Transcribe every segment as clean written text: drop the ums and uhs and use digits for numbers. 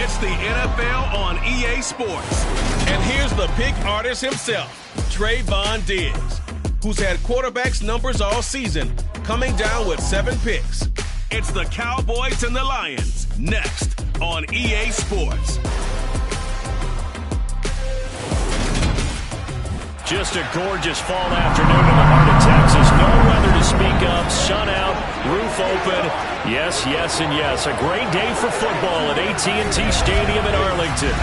It's the NFL on EA Sports. And here's the pick artist himself, Trayvon Diggs, who's had quarterbacks numbers all season, coming down with 7 picks. It's the Cowboys and the Lions, next on EA Sports. Just a gorgeous fall afternoon in the heart of Texas. No weather to speak of. Sun out, roof open. Yes, yes, and yes. A great day for football at AT&T Stadium in Arlington.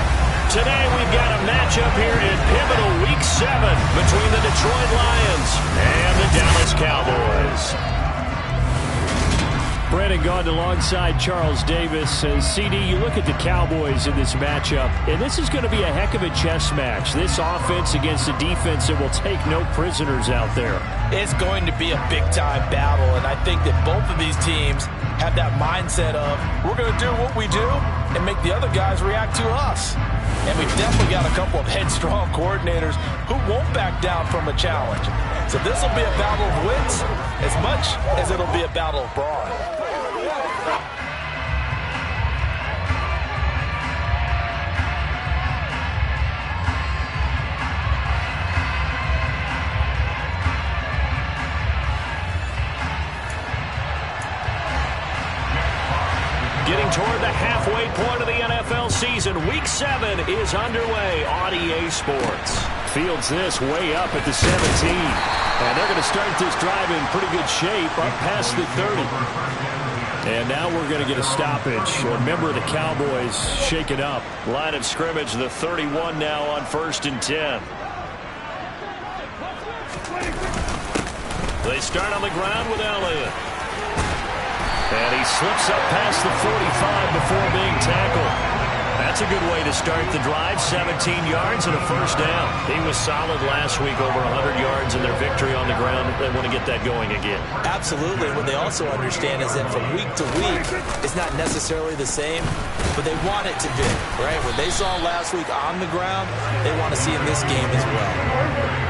Today we've got a matchup here in pivotal Week 7 between the Detroit Lions and the Dallas Cowboys. Brandon Gaudin alongside Charles Davis. CD, you look at the Cowboys in this matchup, and this is going to be a heck of a chess match. This offense against a defense that will take no prisoners out there. It's going to be a big-time battle, and I think that both of these teams have that mindset of, we're going to do what we do and make the other guys react to us. And we've definitely got a couple of headstrong coordinators who won't back down from a challenge. So this will be a battle of wits as much as it'll be a battle of brawn. Getting toward the halfway point of the NFL season, Week 7 is underway on EA Sports. Fields this way up at the 17. And they're going to start this drive in pretty good shape up past the 30. And now we're going to get a stoppage. A member of the Cowboys shake it up. Line of scrimmage, the 31 now on 1st and 10. They start on the ground with Elliott. And he slips up past the 45 before being tackled. That's a good way to start the drive. 17 yards and a first down. He was solid last week, over 100 yards in their victory on the ground. They want to get that going again. Absolutely. What they also understand is that from week to week, it's not necessarily the same, but they want it to be, right? What they saw last week on the ground, they want to see in this game as well.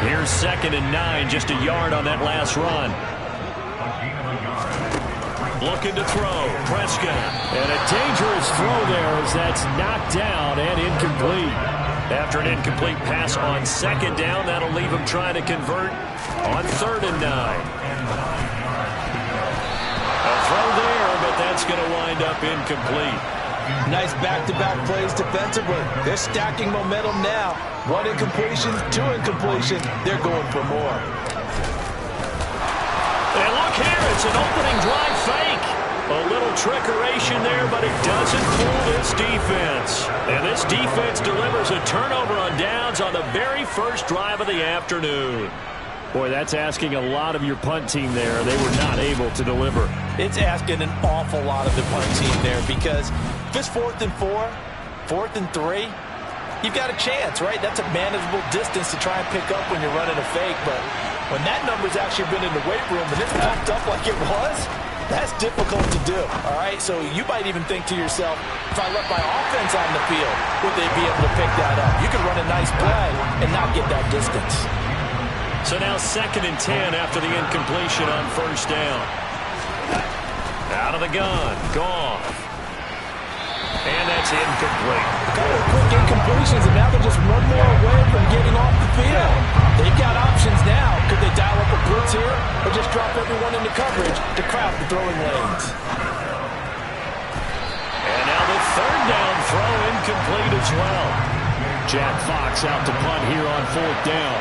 Here's 2nd and 9, just a yard on that last run. Looking to throw, Prescott. And a dangerous throw there as that's knocked down and incomplete. After an incomplete pass on 2nd down, that'll leave him trying to convert on 3rd and 9. A throw there, but that's going to wind up incomplete. Nice back-to-back plays defensively. They're stacking momentum now. 1 incompletion, 2 incompletion. They're going for more. And look here, it's an opening drive fake. A little trickeration there, but it doesn't fool this defense. And this defense delivers a turnover on downs on the very first drive of the afternoon. Boy, that's asking a lot of your punt team there. They were not able to deliver. It's asking an awful lot of the punt team there because if it's 4th and 4, 4th and 3, you've got a chance, right? That's a manageable distance to try and pick up when you're running a fake, but when that number's actually been in the weight room and it's pumped up like it was, that's difficult to do, all right? So you might even think to yourself, if I left my offense on the field, would they be able to pick that up? You can run a nice play and not get that distance. So now 2nd and 10 after the incompletion on 1st down. Out of the gun, Goff. And that's incomplete. A couple of quick incompletions, and now they're just one more away from getting off the field. They've got options now. Could they dial up a blitz here or just drop everyone into coverage to crowd the throwing lanes? And now the 3rd down throw incomplete as well. Jack Fox out to punt here on 4th down.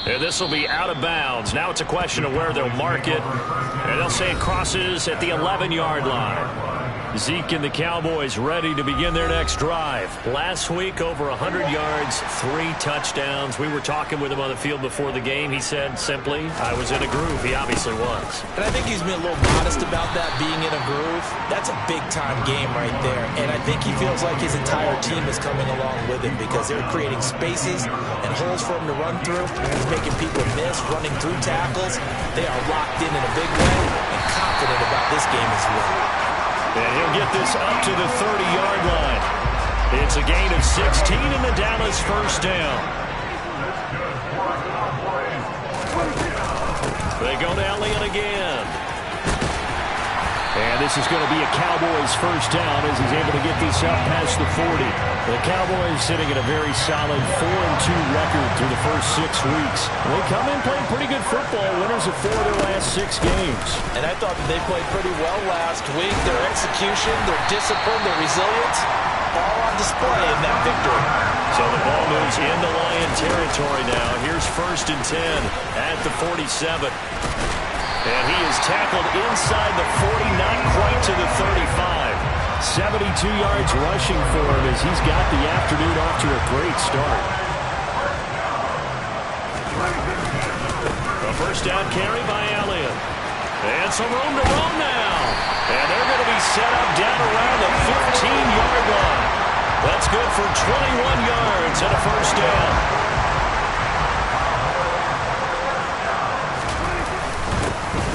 And this will be out of bounds. Now it's a question of where they'll mark it. And they'll say it crosses at the 11-yard line. Zeke and the Cowboys ready to begin their next drive. Last week, over 100 yards, 3 touchdowns. We were talking with him on the field before the game. He said simply, I was in a groove. He obviously was. And I think he's been a little modest about that, being in a groove. That's a big-time game right there. And I think he feels like his entire team is coming along with him because they're creating spaces and holes for him to run through. He's making people miss, running through tackles. They are locked in a big way and confident about this game as well. And he'll get this up to the 30-yard line. It's a gain of 16 in the Dallas first down. They go to Elliott again. And this is going to be a Cowboys first down as he's able to get this up past the 40. The Cowboys sitting at a very solid 4-2 record through the first 6 weeks. They come in playing pretty good football, winners of 4 of their last 6 games. And I thought that they played pretty well last week. Their execution, their discipline, their resilience, all on display in that victory. So the ball moves into Lion territory now. Here's 1st and 10 at the 47. And he is tackled inside the 40, not quite to the 35. 72 yards rushing for him as he's got the afternoon off to a great start. A first down carry by Elliott. And some room to roam now. And they're going to be set up down around the 15-yard line. That's good for 21 yards and a first down.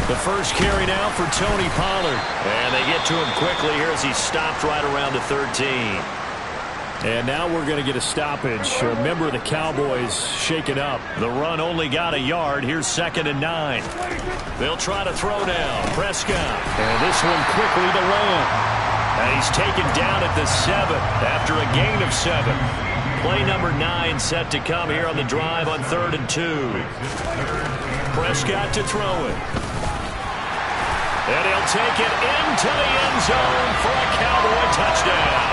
The first carry now for Tony Pollard. And they get to him quickly here as he's stopped right around the 13. And now we're going to get a stoppage. A member of the Cowboys shaken up. The run only got a yard. Here's 2nd and 9. They'll try to throw now. Prescott. And this one quickly to Lamb. And he's taken down at the 7 after a gain of 7. Play number 9 set to come here on the drive on 3rd and 2. Prescott to throw it. And he'll take it into the end zone for a Cowboy touchdown.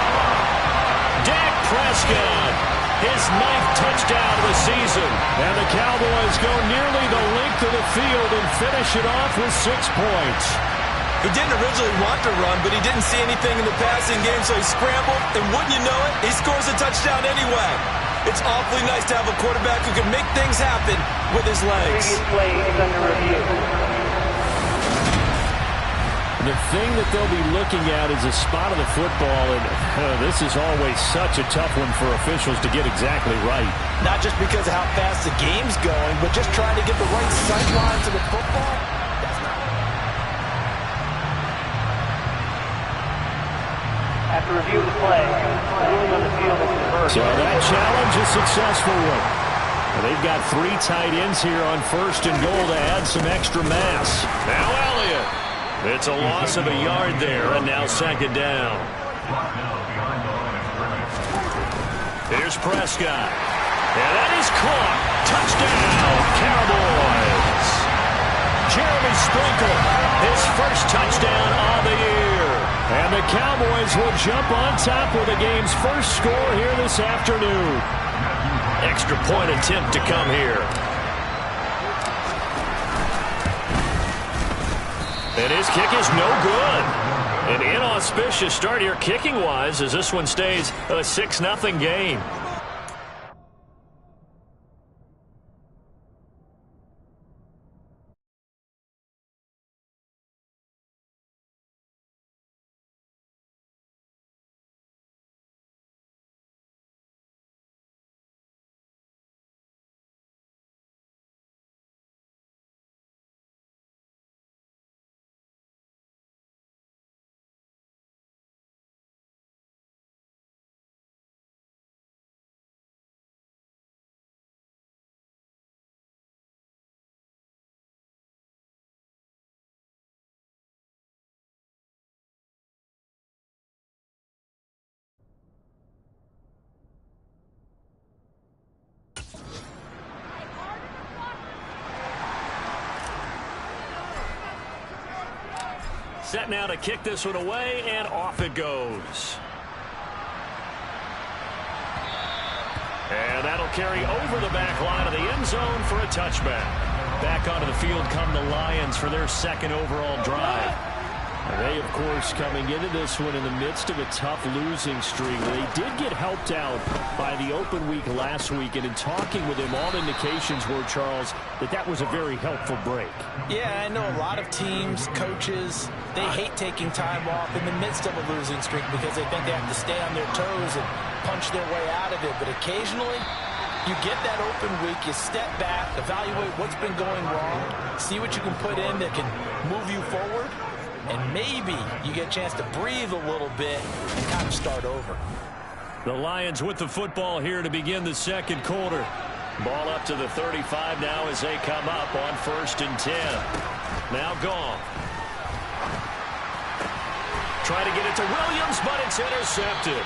Dak Prescott, his 9th touchdown of the season. And the Cowboys go nearly the length of the field and finish it off with 6 points. He didn't originally want to run, but he didn't see anything in the passing game, so he scrambled, and wouldn't you know it, he scores a touchdown anyway. It's awfully nice to have a quarterback who can make things happen with his legs. Previous play is under review. The thing that they'll be looking at is a spot of the football, and this is always such a tough one for officials to get exactly right. Not just because of how fast the game's going, but just trying to get the right sight line to the football. After review of the play, ruling on the field is reversed. So that challenge is a successful one. They've got 3 tight ends here on 1st and goal to add some extra mass. Now Elliott. It's a loss of a yard there, and now 2nd down. Here's Prescott. And that is caught. Touchdown, Cowboys. Jeremy Sprinkle, his first touchdown on the year. And the Cowboys will jump on top with the game's first score here this afternoon. Extra point attempt to come here. And his kick is no good. An inauspicious start here kicking-wise as this one stays a 6-0 game. Set now to kick this one away, and off it goes. And that'll carry over the back line of the end zone for a touchback. Back onto the field come the Lions for their 2nd overall drive. And they, of course, coming into this one in the midst of a tough losing streak. They did get helped out by the open week last week, and in talking with him, all indications were, Charles, that was a very helpful break. Yeah, I know a lot of teams, coaches, they hate taking time off in the midst of a losing streak because they think they have to stay on their toes and punch their way out of it. But occasionally, you get that open week, you step back, evaluate what's been going wrong, see what you can put in that can move you forward, and maybe you get a chance to breathe a little bit and kind of start over. The Lions with the football here to begin the 2nd quarter. Ball up to the 35 now as they come up on 1st and 10. Now Goff. Try to get it to Williams, but it's intercepted.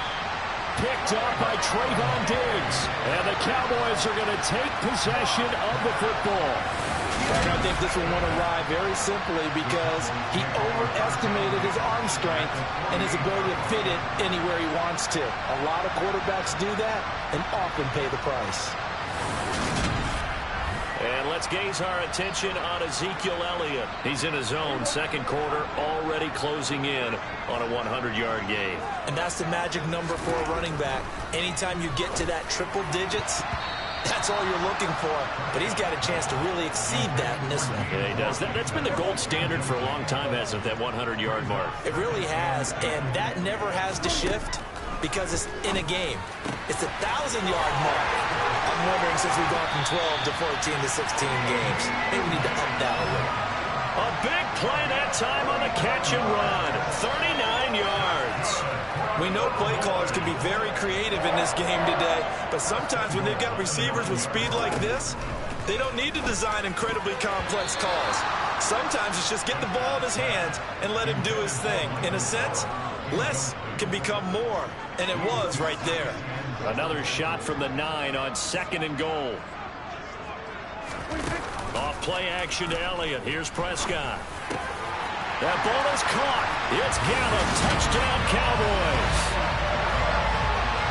Picked up by Trayvon Diggs. And the Cowboys are going to take possession of the football. And I think this will want to ride very simply because he overestimated his arm strength and his ability to fit it anywhere he wants to. A lot of quarterbacks do that and often pay the price. And let's gaze our attention on Ezekiel Elliott. He's in his zone, second quarter, already closing in on a 100-yard game. And that's the magic number for a running back. Anytime you get to that triple digits, that's all you're looking for. But he's got a chance to really exceed that in this one. Yeah, he does. That's been the gold standard for a long time, hasn't it, that 100-yard mark? It really has, and that never has to shift because it's in a game. It's a 1,000-yard mark. I'm wondering, since we've gone from 12 to 14 to 16 games, maybe we need to up that a little. A big play that time on the catch and run. 39 yards. We know play callers can be very creative in this game today, but sometimes when they've got receivers with speed like this, they don't need to design incredibly complex calls. Sometimes it's just get the ball in his hands and let him do his thing. In a sense, less can become more, and it was right there. Another shot from the 9 on 2nd and goal. Off play action to Elliott. Here's Prescott. That ball is caught. It's Gallup. Touchdown, Cowboys.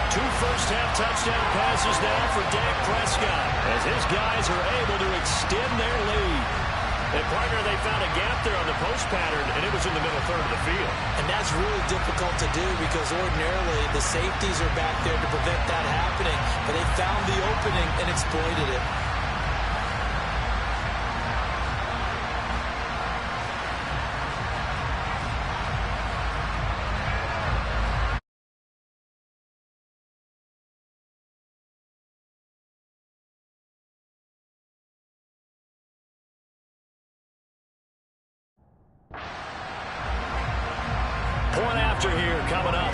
2 first-half touchdown passes now for Dak Prescott as his guys are able to extend their lead. And, partner, they found a gap there on the post pattern, and it was in the middle third of the field. And that's really difficult to do because ordinarily the safeties are back there to prevent that happening. But they found the opening and exploited it. Point after here coming up.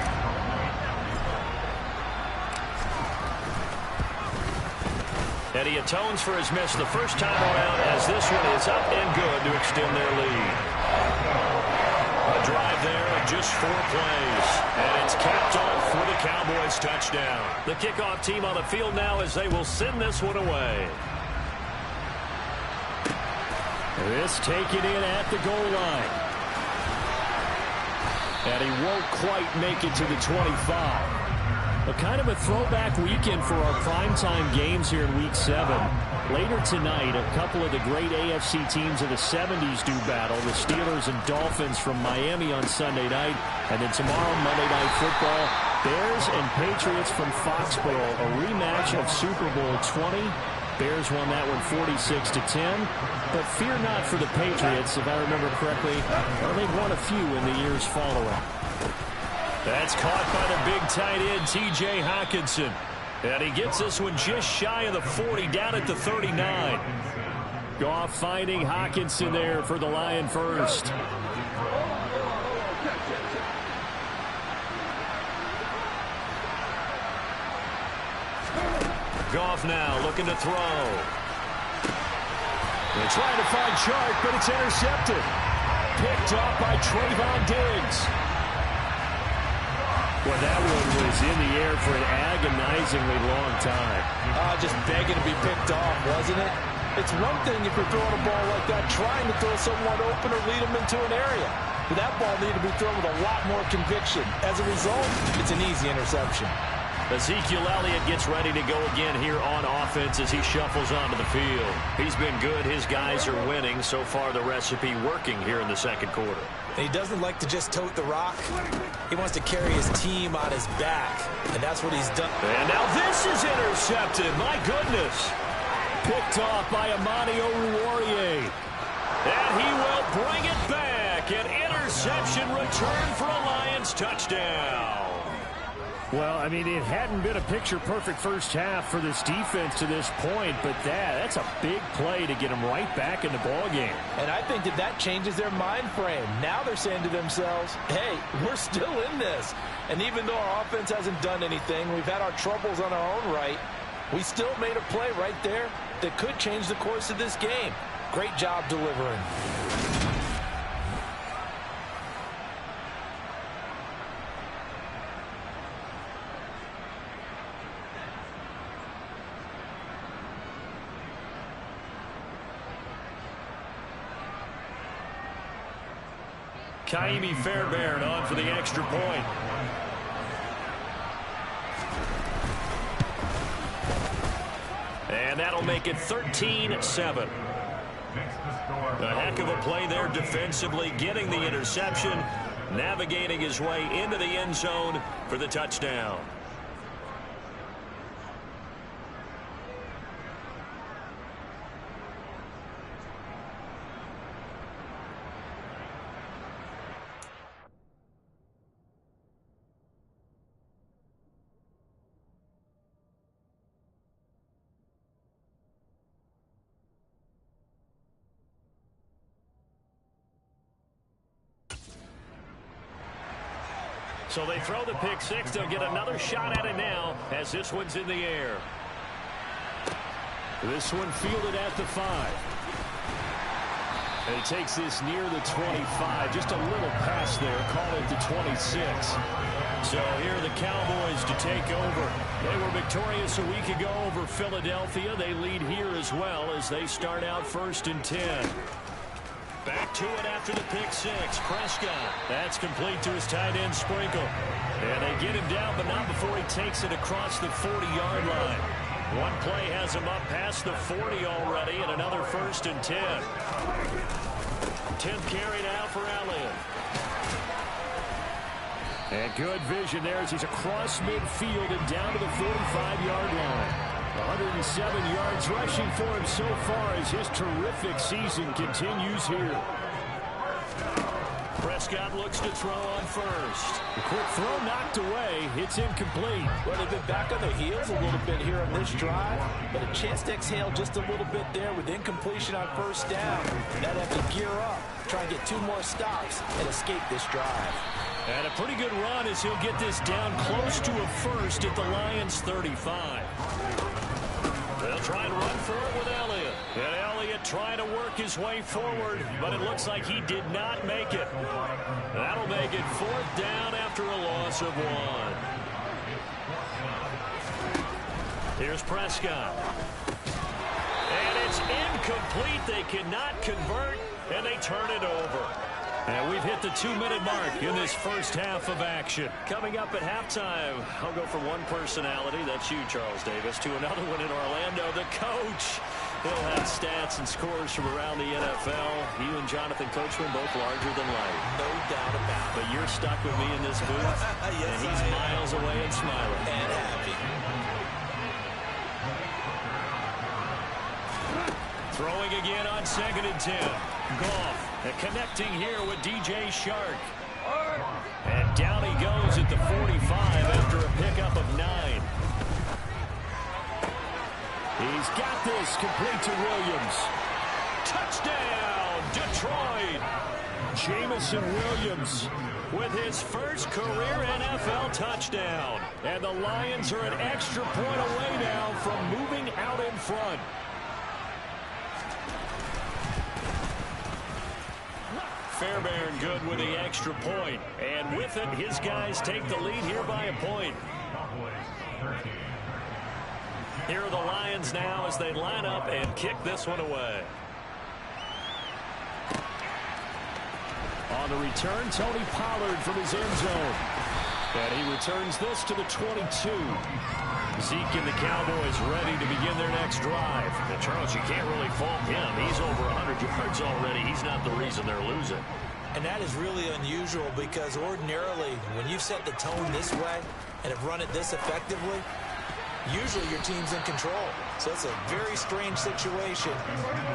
And he atones for his miss the first time around as this one is up and good to extend their lead. A drive there of just 4 plays. And it's capped off for the Cowboys touchdown. The kickoff team on the field now as they will send this one away. This taken in at the goal line. And he won't quite make it to the 25. A kind of a throwback weekend for our primetime games here in Week 7. Later tonight, a couple of the great AFC teams of the 70s do battle. The Steelers and Dolphins from Miami on Sunday night. And then tomorrow, Monday Night Football, Bears and Patriots from Foxborough. A rematch of Super Bowl 20. Bears won that one 46-10. But fear not for the Patriots, if I remember correctly. They've won a few in the years following. That's caught by the big tight end, T.J. Hockenson. And he gets this one just shy of the 40, down at the 39. Goff finding Hockenson there for the Lion first. Goff now looking to throw. They're trying to find Chark, but it's intercepted. Picked off by Trayvon Diggs. Well, that one was in the air for an agonizingly long time. Just begging to be picked off, wasn't it? It's one thing if you're throwing a ball like that, trying to throw someone open or lead them into an area. But that ball needed to be thrown with a lot more conviction. As a result, it's an easy interception. Ezekiel Elliott gets ready to go again here on offense as he shuffles onto the field. He's been good. His guys are winning. So far, the recipe working here in the second quarter. And he doesn't like to just tote the rock. He wants to carry his team on his back, and that's what he's done. And now this is intercepted. My goodness. Picked off by Amani Oruwariye. And he will bring it back. An interception return for a Lions touchdown. Well, I mean, it hadn't been a picture-perfect first half for this defense to this point, but that's a big play to get them right back in the ballgame. And I think that changes their mind frame. Now they're saying to themselves, hey, we're still in this. And even though our offense hasn't done anything, we've had our troubles on our own right, We still made a play right there that could change the course of this game. Great job delivering. Kaimi Fairbairn on for the extra point. And that'll make it 13-7. A heck of a play there defensively, getting the interception, navigating his way into the end zone for the touchdown. So they throw the pick six. They'll get another shot at it now as this one's in the air. This one fielded at the 5. And he takes this near the 25. Just a little pass there. Call it the 26. So here are the Cowboys to take over. They were victorious a week ago over Philadelphia. They lead here as well as they start out 1st and 10. Back to it after the pick six. Prescott. That's complete to his tight end, Sprinkle. And they get him down, but not before he takes it across the 40-yard line. One play has him up past the 40 already, and another 1st and 10. 10th carry now for Elliott. And good vision there as he's across midfield and down to the 45-yard line. 107 yards rushing for him so far as his terrific season continues here. Prescott looks to throw on first. The quick throw knocked away. It's incomplete. Well, they've been back on their heels a little bit here on this drive, but a chance to exhale just a little bit there with incompletion on 1st down. Now they have to gear up, try and get 2 more stops, and escape this drive. And a pretty good run as he'll get this down close to a first at the Lions' 35. They'll try and run for it with Elliott. And Elliott trying to work his way forward, but it looks like he did not make it. That'll make it 4th down after a loss of 1. Here's Prescott. And it's incomplete. They cannot convert, and they turn it over. And we've hit the 2-minute mark in this first half of action. Coming up at halftime, I'll go from one personality, that's you, Charles Davis, to another one in Orlando, the coach. He'll have stats and scores from around the NFL. You and Jonathan Coachman both larger than life. No doubt about it. But you're stuck with me in this booth, yes, and he's miles away and smiling. And happy. Throwing again on 2nd and 10. Goff. And connecting here with DJ Shark. And down he goes at the 45 after a pickup of 9. He's got this complete to Williams. Touchdown, Detroit. Jamison Williams with his first career NFL touchdown. And the Lions are an extra point away now from moving out in front. Fairbairn good with the extra point. And with it, his guys take the lead here by a point. Here are the Lions now as they line up and kick this one away. On the return, Tony Pollard from his end zone. And he returns this to the 22. Zeke and the Cowboys ready to begin their next drive. And Charles, you can't really fault him. He's over 100 yards already. He's not the reason they're losing. And that is really unusual because ordinarily when you've set the tone this way and have run it this effectively, usually your team's in control. So it's a very strange situation.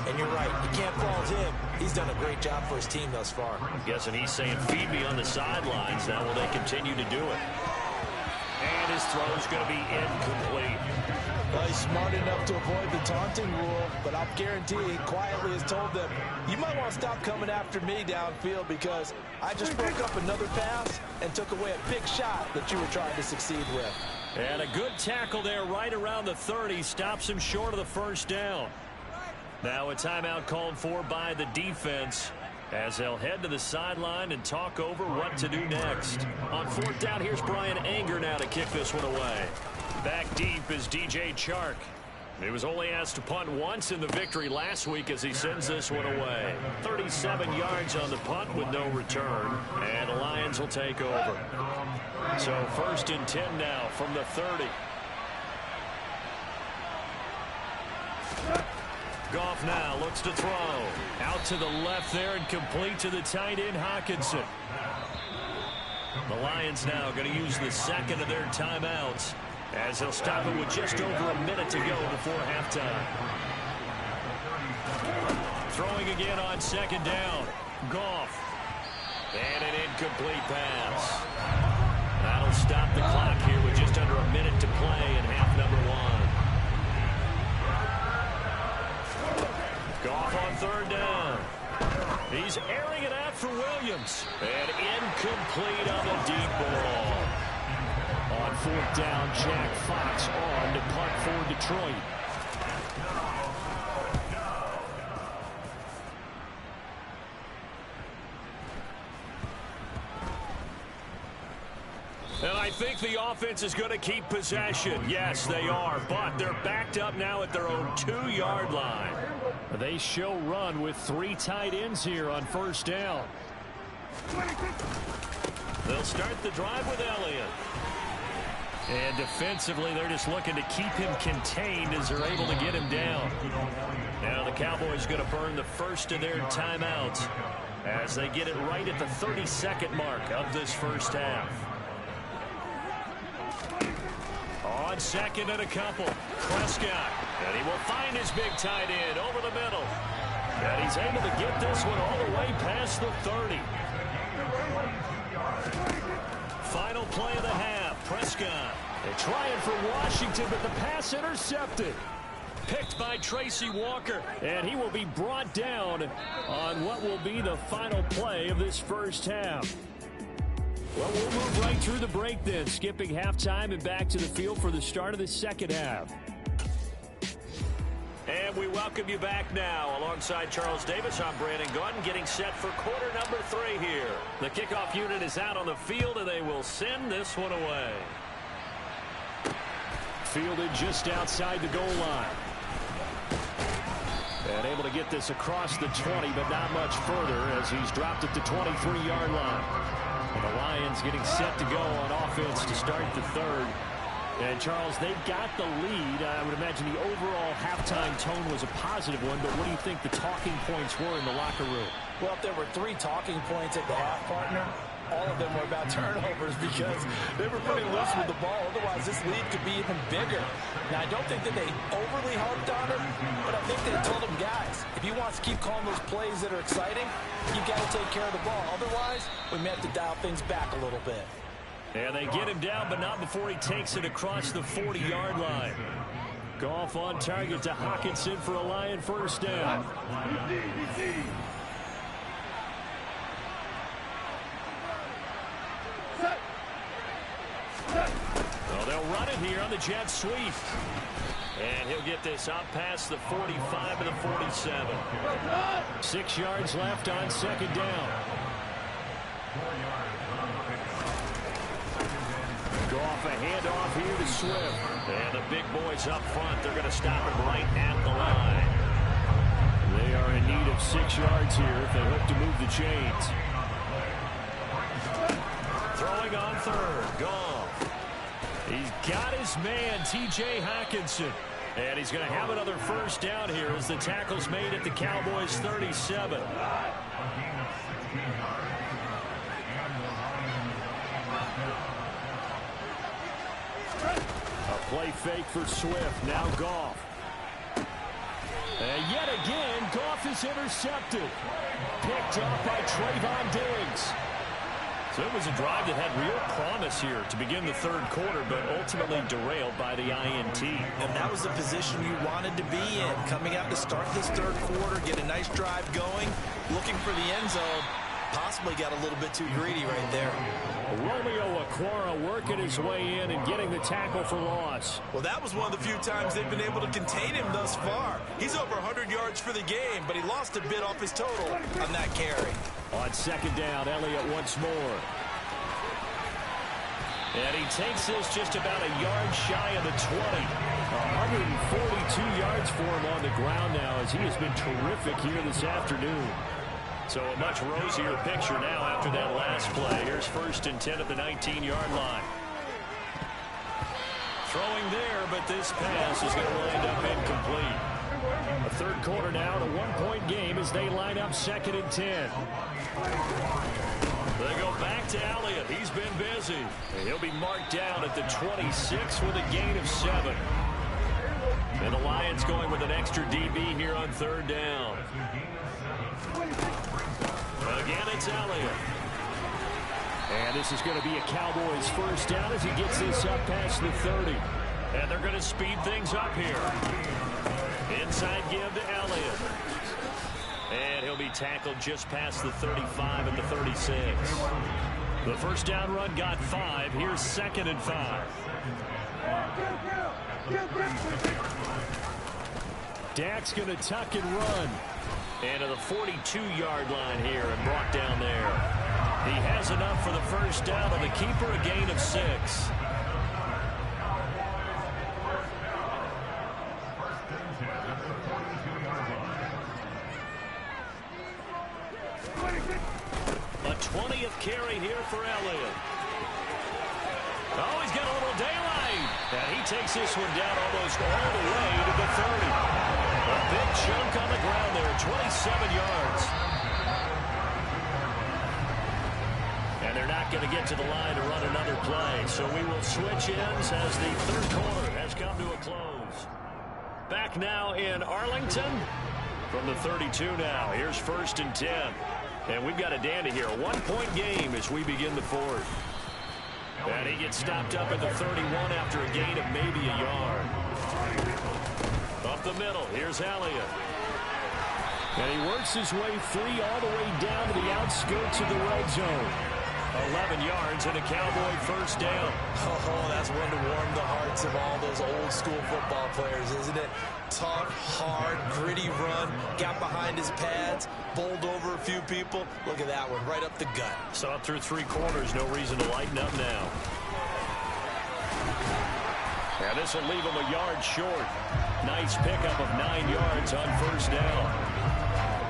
And you're right, you can't fault him. He's done a great job for his team thus far. I'm guessing he's saying, feed me on the sidelines. Now will they continue to do it? And his throw's going to be incomplete. Well, he's smart enough to avoid the taunting rule, but I'll guarantee he quietly has told them, you might want to stop coming after me downfield because I just broke up another pass and took away a big shot that you were trying to succeed with. And a good tackle there right around the 30. Stops him short of the first down. Now a timeout called for by the defense as they'll head to the sideline and talk over what to do next. On fourth down, here's Brian Anger now to kick this one away. Back deep is DJ Chark. He was only asked to punt once in the victory last week as he sends this one away. 37 yards on the punt with no return, and the Lions will take over. So 1st and 10 now from the 30. Goff now looks to throw. Out to the left there and complete to the tight end, Hockenson. The Lions now going to use the second of their timeouts as they'll stop it with just over a minute to go before halftime. Throwing again on 2nd down. Goff. And an incomplete pass. That'll stop the clock here with just under a minute to play in half number 1. Goff on 3rd down. He's airing it out for Williams. And incomplete on the deep ball. On 4th down, Jack Fox on to punt for Detroit. And I think the offense is going to keep possession. Yes, they are, but they're backed up now at their own 2-yard line. They show run with 3 tight ends here on 1st down. They'll start the drive with Elliott. And defensively, they're just looking to keep him contained as they're able to get him down. Now the Cowboys going to burn the first of their timeouts as they get it right at the 32nd mark of this first half. On 2nd and a couple, Prescott. And he will find his big tight end over the middle. And he's able to get this one all the way past the 30. Final play of the half, Prescott. They're trying for Washington, but the pass intercepted. Picked by Tracy Walker, and he will be brought down on what will be the final play of this first half. Well, we'll move right through the break then, skipping halftime and back to the field for the start of the second half. And we welcome you back now. Alongside Charles Davis, I'm Brandon Gunn, getting set for quarter number 3 here. The kickoff unit is out on the field, and they will send this one away. Fielded just outside the goal line. And able to get this across the 20, but not much further as he's dropped at the 23-yard line. And the Lions getting set to go on offense to start the 3rd. And, Charles, they've got the lead. I would imagine the overall halftime tone was a positive one, but what do you think the talking points were in the locker room? Well, if there were 3 talking points at the half, partner, all of them were about turnovers because they were pretty loose with the ball. Otherwise, this lead could be even bigger. Now, I don't think that they overly harped on him, but I think they told him, guys, if he wants to keep calling those plays that are exciting, you've got to take care of the ball. Otherwise, we may have to dial things back a little bit. And they get him down, but not before he takes it across the 40-yard line. Goff on target to Hockenson for a Lion first down. Well, they'll run it here on the jet sweep. And he'll get this up past the 45 and the 47. 6 yards left on 2nd down. Goff a handoff here to Swift. And the big boys up front, they're going to stop him right at the line. They are in need of 6 yards here if they hope to move the chains. Throwing on 3rd, Goff. He's got his man, T.J. Hockenson. And he's going to have another first down here as the tackle's made at the Cowboys' 37. A play fake for Swift. Now Goff. And yet again, Goff is intercepted. Picked up by Trayvon Diggs. So it was a drive that had real promise here to begin the 3rd quarter, but ultimately derailed by the INT. And that was the position you wanted to be in. Coming out to start this 3rd quarter, get a nice drive going, looking for the end zone. Possibly got a little bit too greedy right there. Romeo Okwara working his way in and getting the tackle for loss. Well, that was one of the few times they've been able to contain him thus far. He's over 100 yards for the game, but he lost a bit off his total on that carry. On second down, Elliott once more. And he takes this just about a yard shy of the 20. 142 yards for him on the ground now as he has been terrific here this afternoon. So a much rosier picture now after that last play. Here's 1st and 10 at the 19-yard line. Throwing there, but this pass is going to wind up incomplete. A third quarter now, and a one-point game as they line up 2nd and 10. They go back to Elliott. He's been busy. And he'll be marked down at the 26 with a gain of 7. And the Lions going with an extra DB here on 3rd down. Again, it's Elliott. And this is going to be a Cowboys 1st down as he gets this up past the 30. And they're going to speed things up here. Inside give to Elliott. And he'll be tackled just past the 35 at the 36. The 1st down run got 5. Here's 2nd and 5. Dak's going to tuck and run. And to the 42-yard line here and brought down there. He has enough for the 1st down on the keeper, a gain of 6. A 20th carry here for Elliott. Oh, he's got a little daylight. And he takes this one down almost all the way to the 30. A big chunk on the ground there, 27 yards. And they're not going to get to the line to run another play. So we will switch ends as the 3rd quarter has come to a close. Back now in Arlington from the 32 now. Here's 1st and 10. And we've got a dandy here. A one-point game as we begin the 4th. And he gets stopped up at the 31 after a gain of maybe a yard. Up the middle, here's Elliott. And he works his way free all the way down to the outskirts of the red zone. 11 yards and a Cowboy 1st down. Oh, that's one to warm the hearts of all those old school football players, isn't it? Tough, hard, gritty run, got behind his pads, bowled over a few people. Look at that one, right up the gut. So up through 3 quarters, no reason to lighten up now. And this will leave him a yard short. Nice pickup of 9 yards on 1st down.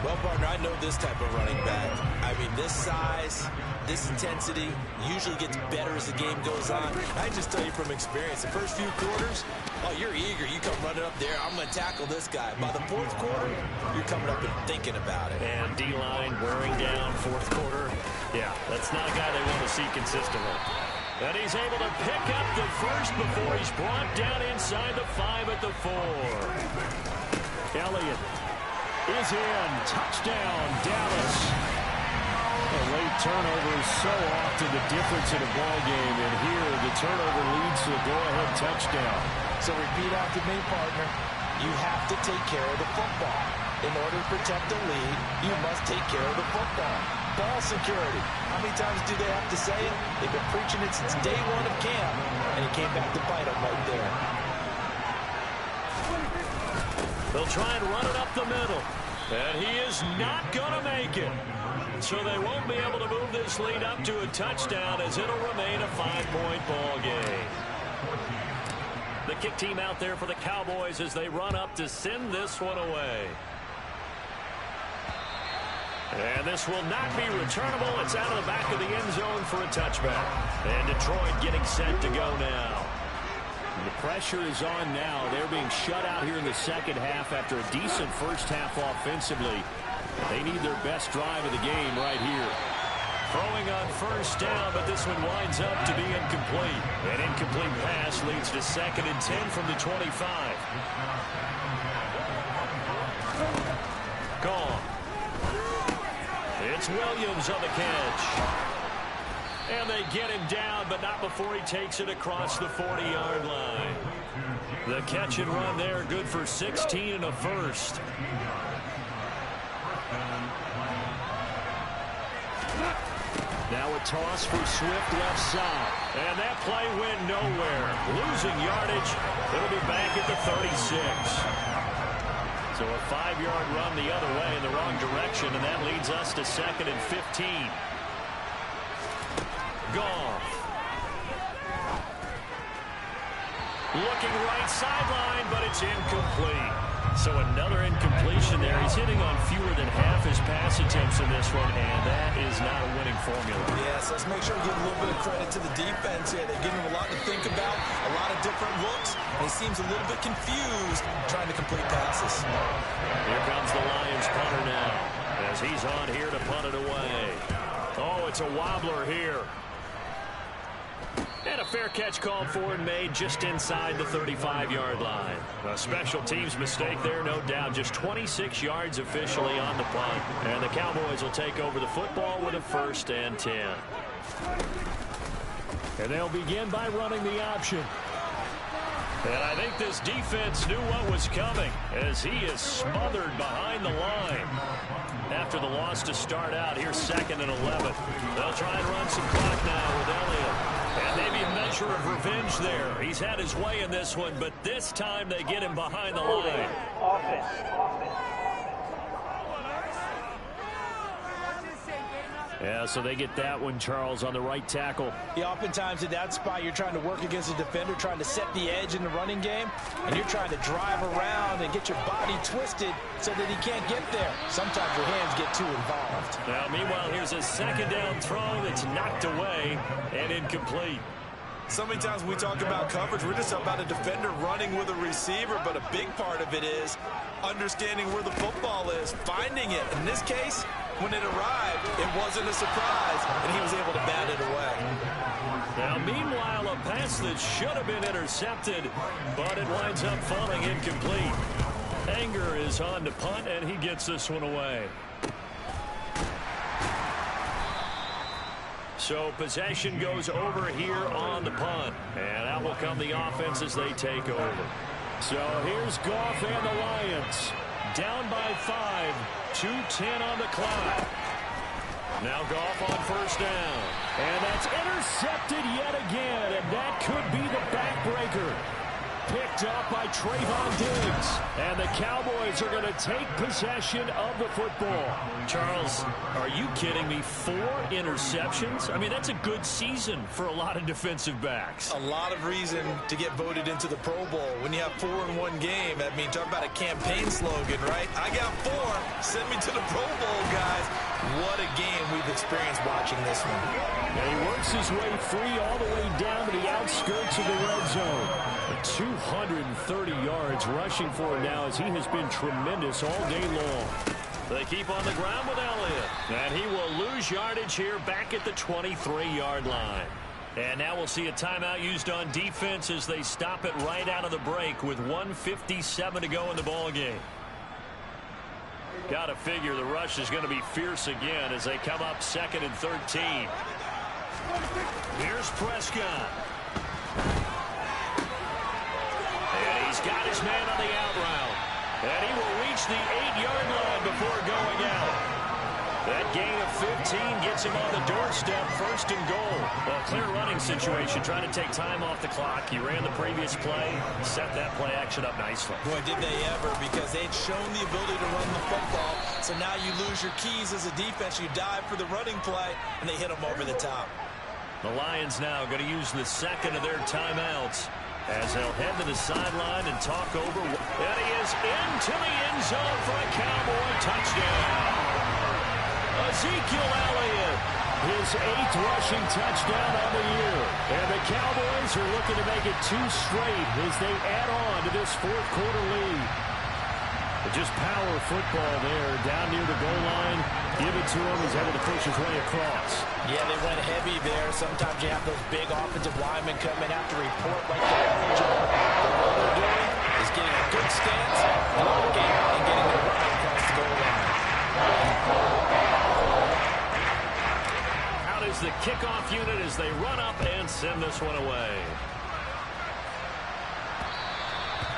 Well, partner, I know this type of running back. I mean, this size, this intensity usually gets better as the game goes on. I just tell you from experience, the first few quarters, oh, you're eager. You come running up there, I'm going to tackle this guy. By the 4th quarter, you're coming up and thinking about it. And D-line wearing down 4th quarter. Yeah, that's not a guy they want to see consistently. And he's able to pick up the 1st before he's brought down inside the 5 at the 4. Elliott is in. Touchdown, Dallas. A late turnover is so often the difference in a ball game, and here the turnover leads to a go-ahead touchdown. So repeat after me, partner. You have to take care of the football. In order to protect the lead, you must take care of the football. Ball security. How many times do they have to say it? They've been preaching it since day 1 of camp, and it came back to bite them right there. They'll try and run it up the middle, and he is not going to make it. So they won't be able to move this lead up to a touchdown as it'll remain a 5-point ball game. The kick team out there for the Cowboys as they run up to send this one away. And this will not be returnable. It's out of the back of the end zone for a touchback. And Detroit getting set to go now. The pressure is on now. They're being shut out here in the 2nd half after a decent 1st half offensively. They need their best drive of the game right here. Throwing on 1st down, but this one winds up to be incomplete. An incomplete pass leads to 2nd and 10 from the 25. Gone. It's Williams on the catch. And they get him down, but not before he takes it across the 40-yard line. The catch and run there, good for 16 and a 1st. Now a toss for Swift left side. And that play went nowhere. Losing yardage. It'll be back at the 36. So a 5-yard run the other way in the wrong direction, and that leads us to 2nd and 15. Goff. Looking right sideline, but it's incomplete. So another incompletion there. He's hitting on fewer than half his pass attempts in this one, and that is not a winning formula. Yes, let's make sure we give a little bit of credit to the defense here. They're giving him a lot to think about, a lot of different looks, and he seems a little bit confused trying to complete passes. Here comes the Lions punter now, as he's on here to punt it away. Oh, it's a wobbler here. And a fair catch called for and made just inside the 35-yard line. A special teams mistake there, no doubt. Just 26 yards officially on the punt. And the Cowboys will take over the football with a 1st and 10. And they'll begin by running the option. And I think this defense knew what was coming as he is smothered behind the line. After the loss to start out, here's 2nd and 11. They'll try and run some clock now with Elliott. And maybe a measure of revenge there. He's had his way in this one, but this time they get him behind the line. Yeah, so they get that one, Charles, on the right tackle. Yeah, oftentimes in that spot, you're trying to work against a defender, trying to set the edge in the running game, and you're trying to drive around and get your body twisted so that he can't get there. Sometimes your hands get too involved. Now, meanwhile, here's a 2nd down throw that's knocked away and incomplete. So many times we talk about coverage, we're just about a defender running with a receiver, but a big part of it is understanding where the football is, finding it. In this case, when it arrived, it wasn't a surprise, and he was able to bat it away. Now, meanwhile, a pass that should have been intercepted, but it winds up falling incomplete. Anger is on to punt, and he gets this one away. So possession goes over here on the punt, and out will come the offense as they take over. So here's Goff and the Lions. Down by 5, 2:10 on the clock. Now Goff on 1st down. And that's intercepted yet again, and that could be the backbreaker. Picked up by Trayvon Diggs. And the Cowboys are going to take possession of the football. Charles, are you kidding me? 4 interceptions? I mean, that's a good season for a lot of defensive backs. A lot of reason to get voted into the Pro Bowl. When you have 4 in one game, I mean, talk about a campaign slogan, right? I got 4. Send me to the Pro Bowl, guys. What a game we've experienced watching this one. And he works his way free all the way down to the outskirts of the red zone. 230 yards rushing for him now as he has been tremendous all day long. They keep on the ground with Elliott. And he will lose yardage here back at the 23-yard line. And now we'll see a timeout used on defense as they stop it right out of the break with 1:57 to go in the ballgame. Got to figure the rush is going to be fierce again as they come up 2nd and 13. Here's Prescott. And he's got his man on the out route. And he will reach the 8-yard line before going out. That gain of 15 gets him on the doorstep, 1st and goal. Well, clear running situation, trying to take time off the clock. He ran the previous play, set that play action up nicely. Boy, did they ever, because they'd shown the ability to run the football. So now you lose your keys as a defense. You dive for the running play, and they hit them over the top. The Lions now going to use the 2nd of their timeouts as they'll head to the sideline and talk over. And he is into the end zone for a Cowboy touchdown. Ezekiel Elliott, his 8th rushing touchdown on the year. And the Cowboys are looking to make it 2 straight as they add on to this 4th quarter lead. But just power football there down near the goal line. Give it to him. He's able to push his way across. Yeah, they went heavy there. Sometimes you have those big offensive linemen come in after report like that. But what they're doing is getting a good stance, blocking, and getting the run across the goal line. Out is the kickoff unit as they run up and send this one away.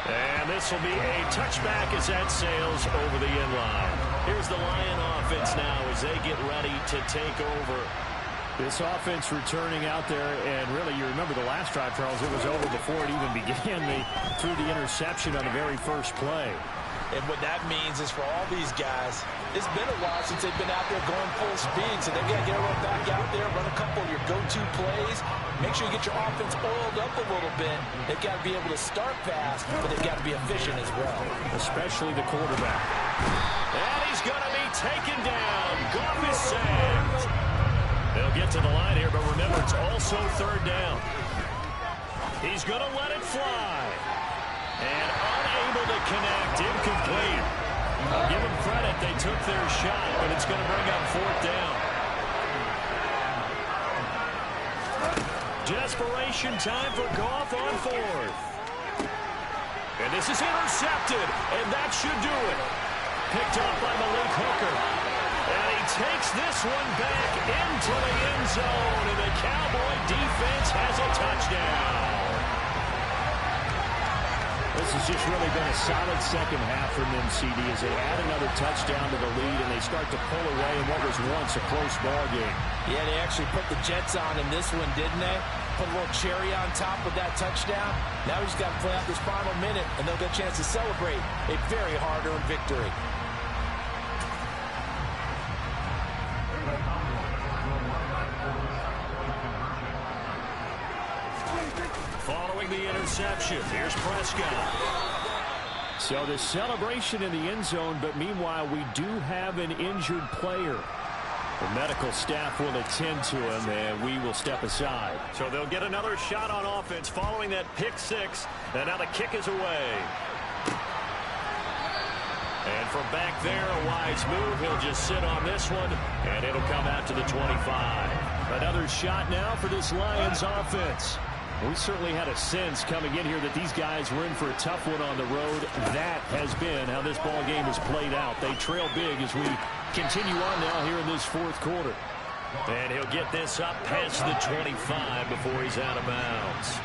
And this will be a touchback as that sails over the inline. Here's the Lion offense now as they get ready to take over. This offense returning out there, and really, you remember the last drive, Charles, it was over before it even began. They threw the interception on the very first play. And what that means is for all these guys, it's been a while since they've been out there going full speed, so they've got to get everyone back out there, run a couple of your go-to plays, make sure you get your offense oiled up a little bit. They've got to be able to start fast, but they've got to be efficient as well. Especially the quarterback. And he's going to be taken down. Goff is sacked. They'll get to the line here, but remember, it's also third down. He's going to let it fly. And unable to connect, incomplete. I'll give them credit, they took their shot, but it's going to bring up fourth down. Desperation time for Goff on fourth. And this is intercepted, and that should do it. Picked up by Malik Hooker. And he takes this one back into the end zone, and the Cowboy defense has a touchdown. This has just really been a solid second half from them, CD, as they add another touchdown to the lead and they start to pull away in what was once a close ball game. Yeah, they actually put the Jets on in this one, didn't they? Put a little cherry on top with that touchdown. Now we just got to play out this final minute, and they'll get a chance to celebrate a very hard-earned victory. Following the interception, here's Prescott. So the celebration in the end zone, but meanwhile we do have an injured player. The medical staff will attend to him, and we will step aside. So they'll get another shot on offense following that pick six, and now the kick is away. And from back there, a wise move. He'll just sit on this one, and it'll come out to the 25. Another shot now for this Lions offense. We certainly had a sense coming in here that these guys were in for a tough one on the road. That has been how this ball game has played out. They trail big as we continue on now here in this fourth quarter. And he'll get this up past the 25 before he's out of bounds.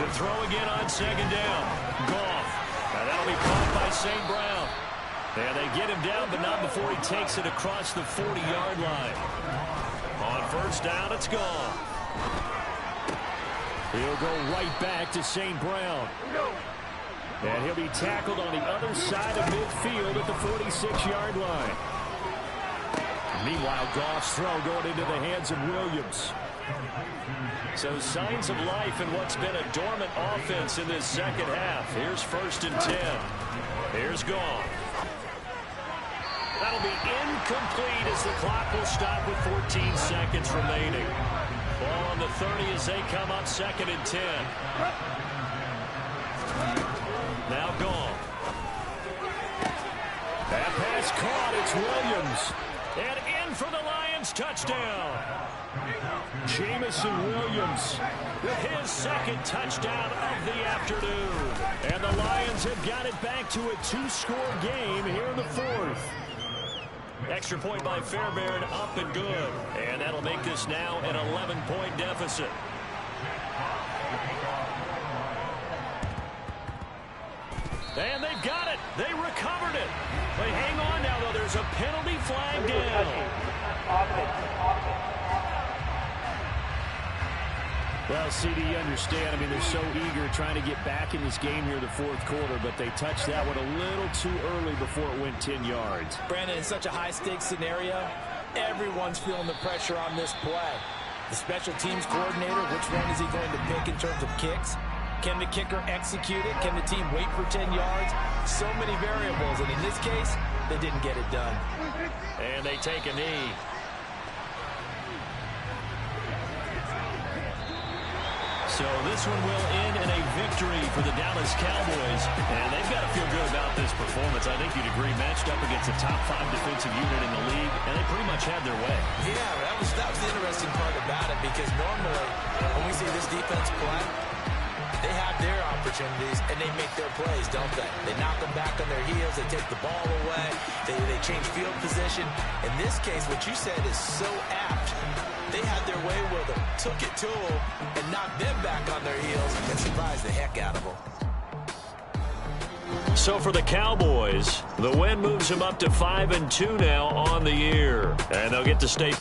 To throw again on second down. Goff. Now that'll be caught by St. Brown. And they get him down, but not before he takes it across the 40-yard line. On first down, it's gone. He'll go right back to St. Brown. And he'll be tackled on the other side of midfield at the 46-yard line. Meanwhile, Goff's throw going into the hands of Williams. So signs of life in what's been a dormant offense in this second half. Here's first and 10. Here's Goff. That'll be incomplete as the clock will stop with 14 seconds remaining. Ball on the 30 as they come up second and 10. Now Goff. That pass caught. It's Williams. And in for the Lions touchdown. Jamison Williams with his second touchdown of the afternoon. And the Lions have got it back to a two-score game here in the fourth. Extra point by Fairbairn, up and good. And that'll make this now an 11-point deficit. And they've got it. They recovered it. They hang on now, though. There's a penalty flag down. Well, CD, you understand. I mean, they're so eager trying to get back in this game here in the fourth quarter, but they touched that one a little too early before it went 10 yards. Brandon, in such a high-stakes scenario, everyone's feeling the pressure on this play. The special teams coordinator, which one is he going to pick in terms of kicks? Can the kicker execute it? Can the team wait for 10 yards? So many variables, and in this case, they didn't get it done. And they take a knee. So this one will end in a victory for the Dallas Cowboys, and they've got to feel good about this performance. I think you'd agree, matched up against a top-5 defensive unit in the league, and they pretty much had their way. Yeah, that was the interesting part about it, because normally when we see this defense play, they have their opportunities, and they make their plays, don't they? They knock them back on their heels. They take the ball away. They change field position. In this case, what you said is so apt. They They had their way with them, took it to them, and knocked them back on their heels and surprised the heck out of them. So for the Cowboys, the win moves them up to 5-2 now on the year. And they'll get to stay.